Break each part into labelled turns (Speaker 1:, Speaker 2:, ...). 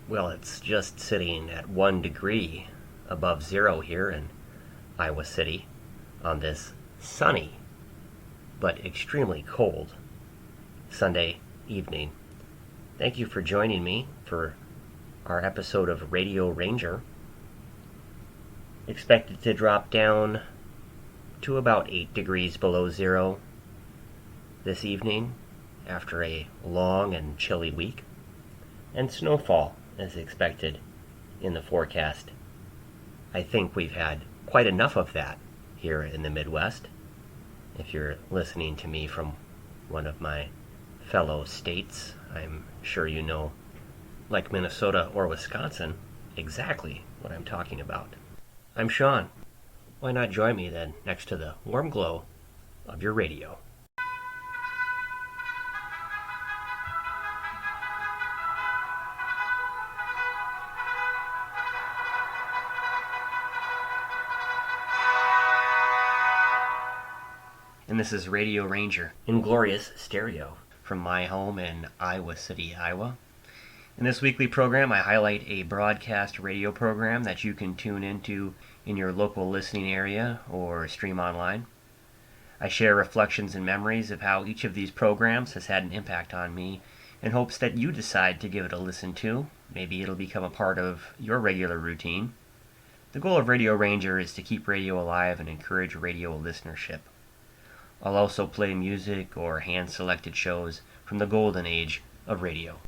Speaker 1: Well, it's just sitting at 1 degree above zero here in Iowa City on this sunny but extremely cold Sunday evening. Thank you for joining me for our episode of Radio Ranger. Expected to drop down to about 8 degrees below zero this evening after a long and chilly week, and snowfall is expected in the forecast. I think we've had quite enough of that here in the Midwest. If you're listening to me from one of my fellow states, I'm sure you know, like Minnesota or Wisconsin, exactly what I'm talking about. I'm Sean. Why not join me then next to the warm glow of your radio? And this is Radio Ranger in glorious stereo from my home in Iowa City, Iowa. In this weekly program, I highlight a broadcast radio program that you can tune into in your local listening area or stream online. I share reflections and memories of how each of these programs has had an impact on me in hopes that you decide to give it a listen to. Maybe it'll become a part of your regular routine. The goal of Radio Ranger is to keep radio alive and encourage radio listenership. I'll also play music or hand-selected shows from the golden age of radio.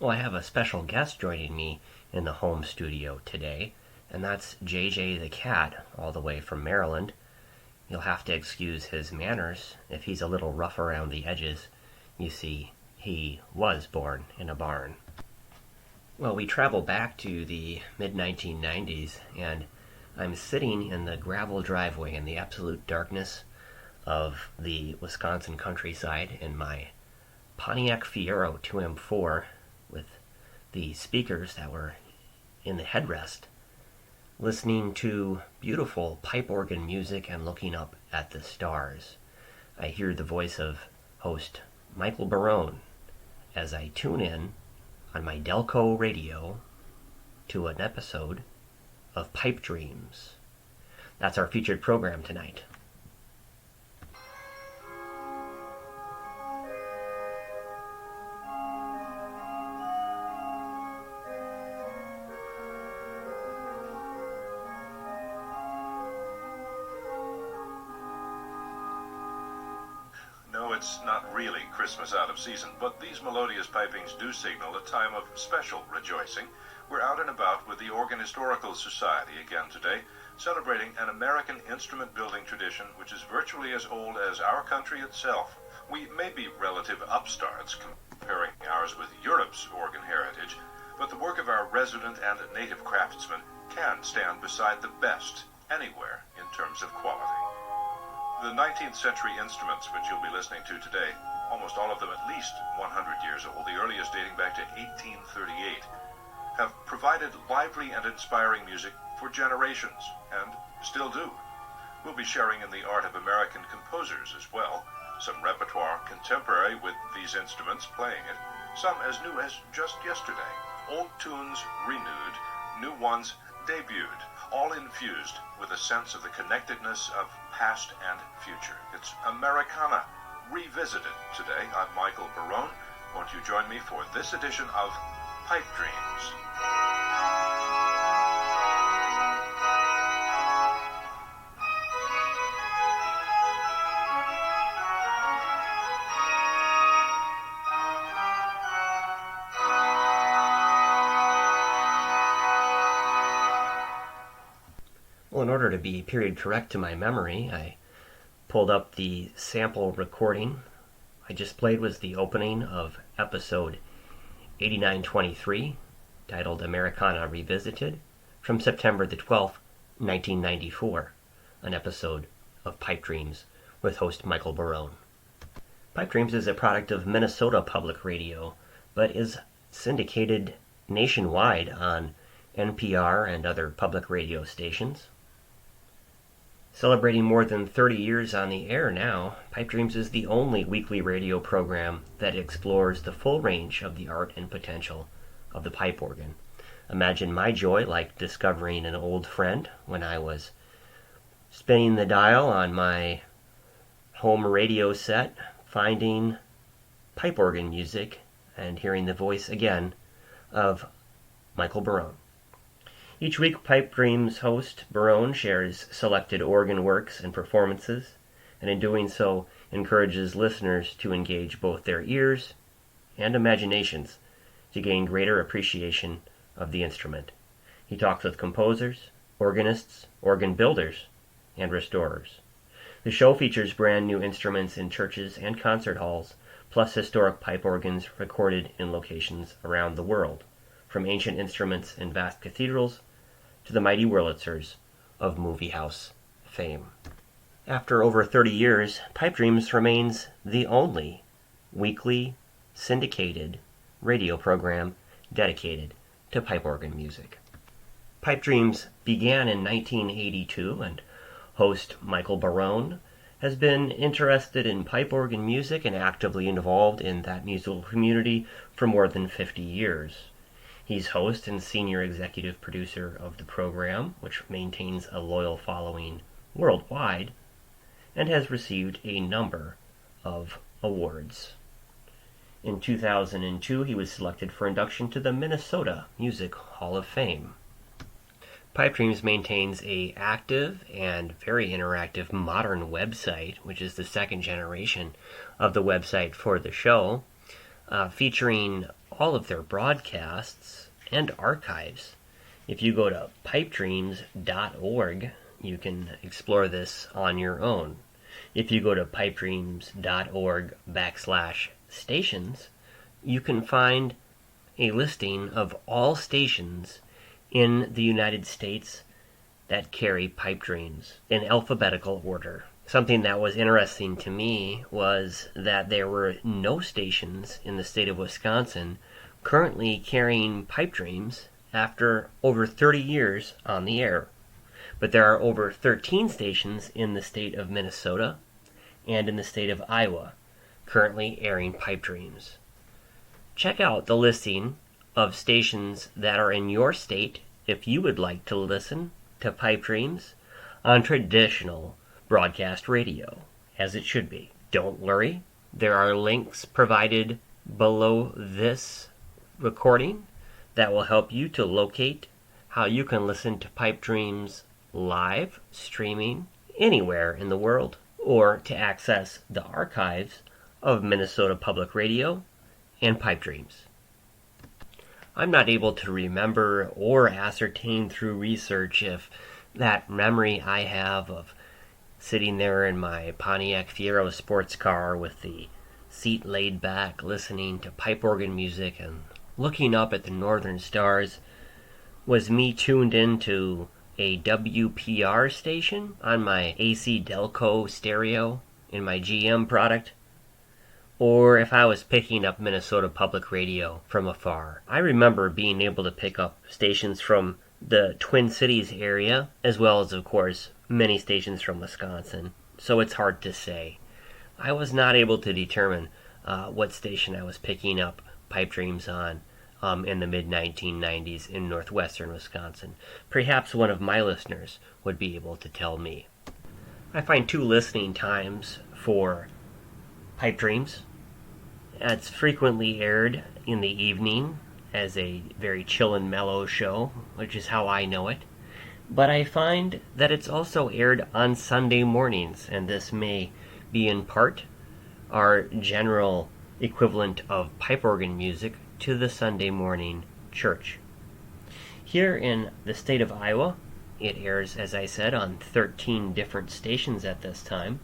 Speaker 1: Well, I have a special guest joining me in the home studio today, and that's JJ the Cat, all the way from Maryland. You'll have to excuse his manners if he's a little rough around the edges. You see, he was born in a barn. Well, we travel back to the mid-1990s, and I'm sitting in the gravel driveway in the absolute darkness of the Wisconsin countryside in my Pontiac Fiero 2M4 with the speakers that were in the headrest, listening to beautiful pipe organ music and looking up at the stars. I hear the voice of host Michael Barone as I tune in on my Delco radio to an episode of Pipe Dreams. That's our featured program tonight.
Speaker 2: It's not really Christmas out of season, but these melodious pipings do signal a time of special rejoicing. We're out and about with the Organ Historical Society again today, celebrating an American instrument building tradition which is virtually as old as our country itself. We may be relative upstarts comparing ours with Europe's organ heritage, but the work of our resident and native craftsmen can stand beside the best anywhere in terms of quality. The 19th century instruments which you'll be listening to today, almost all of them at least 100 years old, the earliest dating back to 1838, have provided lively and inspiring music for generations, and still do. We'll be sharing in the art of American composers as well, some repertoire contemporary with these instruments playing it, some as new as just yesterday, old tunes renewed, new ones debuted, all infused with a sense of the connectedness of past and future. It's Americana Revisited today. I'm Michael Barone. Won't you join me for this edition of Pipe Dreams?
Speaker 1: Well, in order to be period correct to my memory, I pulled up the sample recording. I just played was the opening of episode 8923, titled Americana Revisited, from September the 12th, 1994, an episode of Pipe Dreams with host Michael Barone. Pipe Dreams is a product of Minnesota Public Radio, but is syndicated nationwide on NPR and other public radio stations. Celebrating more than 30 years on the air now, Pipe Dreams is the only weekly radio program that explores the full range of the art and potential of the pipe organ. Imagine my joy like discovering an old friend when I was spinning the dial on my home radio set, finding pipe organ music and hearing the voice again of Michael Barone. Each week, Pipe Dreams host Barone shares selected organ works and performances, and in doing so, encourages listeners to engage both their ears and imaginations to gain greater appreciation of the instrument. He talks with composers, organists, organ builders, and restorers. The show features brand new instruments in churches and concert halls, plus historic pipe organs recorded in locations around the world, from ancient instruments in vast cathedrals to the mighty Wurlitzers of movie house fame. After over 30 years, Pipe Dreams remains the only weekly syndicated radio program dedicated to pipe organ music. Pipe Dreams began in 1982, and host Michael Barone has been interested in pipe organ music and actively involved in that musical community for more than 50 years. He's host and senior executive producer of the program, which maintains a loyal following worldwide, and has received a number of awards. In 2002, he was selected for induction to the Minnesota Music Hall of Fame. Pipe Dreams maintains an active and very interactive modern website, which is the second generation of the website for the show, featuring all of their broadcasts and archives. If you go to pipedreams.org, you can explore this on your own. If you go to pipedreams.org/stations, you can find a listing of all stations in the United States that carry Pipe Dreams in alphabetical order. Something that was interesting to me was that there were no stations in the state of Wisconsin currently carrying Pipe Dreams after over 30 years on the air. But there are over 13 stations in the state of Minnesota and in the state of Iowa currently airing Pipe Dreams. Check out the listing of stations that are in your state if you would like to listen to Pipe Dreams on traditional broadcast radio, as it should be. Don't worry, there are links provided below this recording that will help you to locate how you can listen to Pipe Dreams live, streaming anywhere in the world, or to access the archives of Minnesota Public Radio and Pipe Dreams. I'm not able to remember or ascertain through research if that memory I have of sitting there in my Pontiac Fiero sports car with the seat laid back, listening to pipe organ music and looking up at the northern stars was me tuned into a WPR station on my AC Delco stereo in my GM product, or if I was picking up Minnesota Public Radio from afar. I remember being able to pick up stations from the Twin Cities area, as well as, of course, many stations from Wisconsin, so it's hard to say. I was not able to determine what station I was picking up Pipe Dreams on in the mid-1990s in northwestern Wisconsin. Perhaps one of my listeners would be able to tell me. I find two listening times for Pipe Dreams. It's frequently aired in the evening as a very chill and mellow show, which is how I know it. But I find that it's also aired on Sunday mornings, and this may be in part our general equivalent of pipe organ music to the Sunday morning church. Here in the state of Iowa, it airs, as I said, on 13 different stations at this time.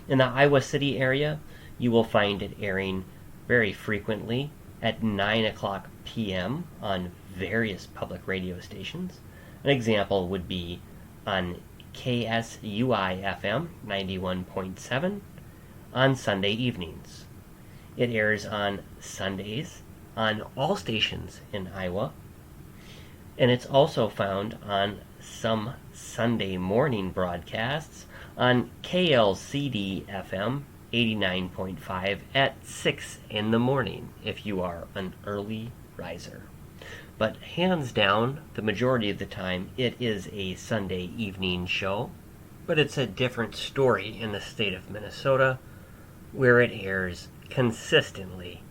Speaker 1: In the Iowa City area, you will find it airing very frequently at 9 o'clock p.m. on various public radio stations. An example would be on KSUI-FM 91.7 on Sunday evenings. It airs on Sundays on all stations in Iowa, and it's also found on some Sunday morning broadcasts on KLCD-FM 89.5 at 6 in the morning if you are an early riser. But hands down, the majority of the time, it is a Sunday evening show. But it's a different story in the state of Minnesota, where it airs consistently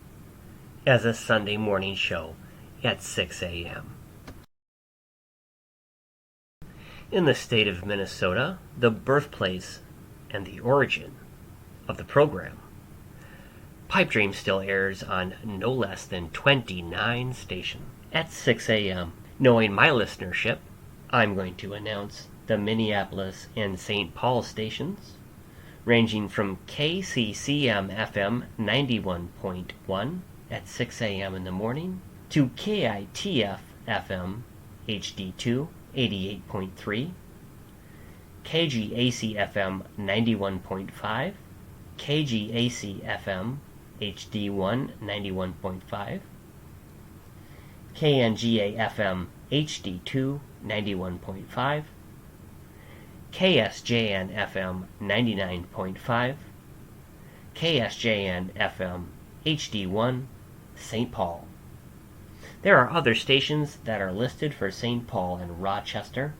Speaker 1: as a Sunday morning show at 6 a.m. In the state of Minnesota, the birthplace and the origin of the program, Pipe Dream still airs on no less than 29 stations at 6 a.m. Knowing my listenership, I'm going to announce the Minneapolis and St. Paul stations, ranging from KCCM-FM 91.1 at 6 a.m. in the morning to KITF-FM HD2 88.3, KGAC-FM 91.5, KGAC-FM HD1 91.5, KNGA-FM HD2 91.5, KSJN-FM 99.5, KSJN-FM HD1 St. Paul. There are other stations that are listed for St. Paul and Rochester,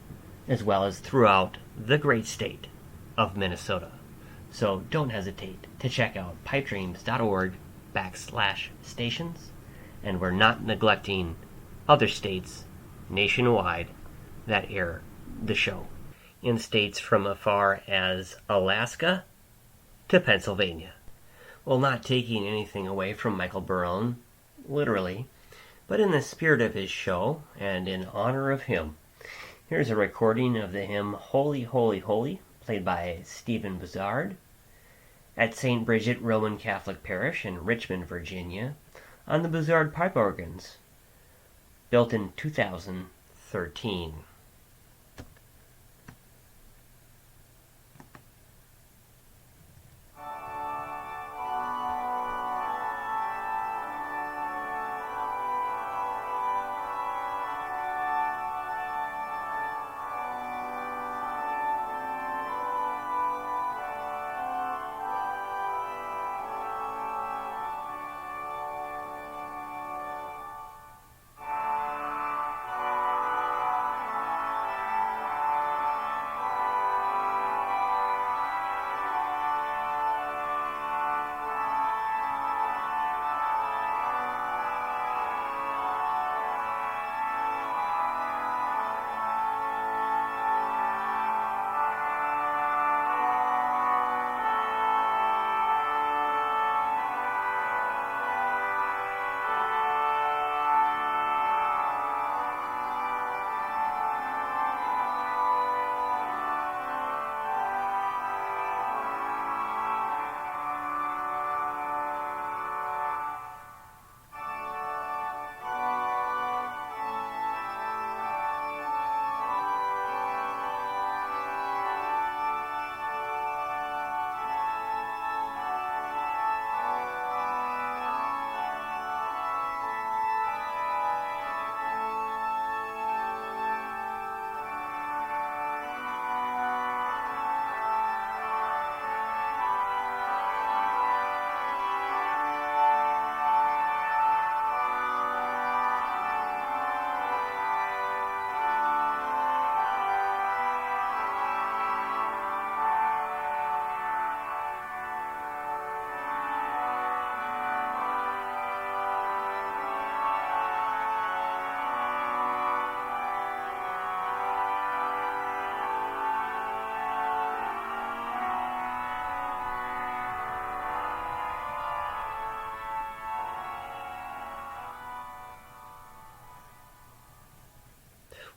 Speaker 1: as well as throughout the great state of Minnesota. So don't hesitate to check out pipedreams.org/stations, and we're not neglecting other states nationwide that air the show, in states from as far as Alaska to Pennsylvania. Well, not taking anything away from Michael Barone, literally, but in the spirit of his show and in honor of him, here's a recording of the hymn Holy, Holy, Holy, played by Stephen Buzzard at St. Bridget Roman Catholic Parish in Richmond, Virginia, on the Buzzard pipe organs, built in 2013.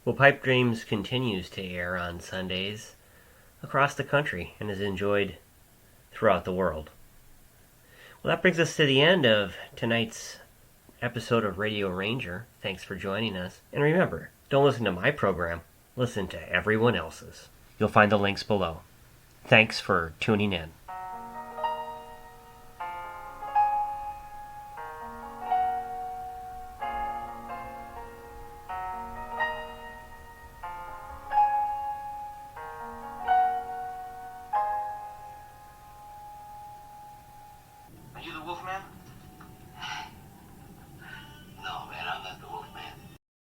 Speaker 1: Well, Pipe Dreams continues to air on Sundays across the country and is enjoyed throughout the world. Well, that brings us to the end of tonight's episode of Radio Ranger. Thanks for joining us. And remember, don't listen to my program, listen to everyone else's. You'll find the links below. Thanks for tuning in.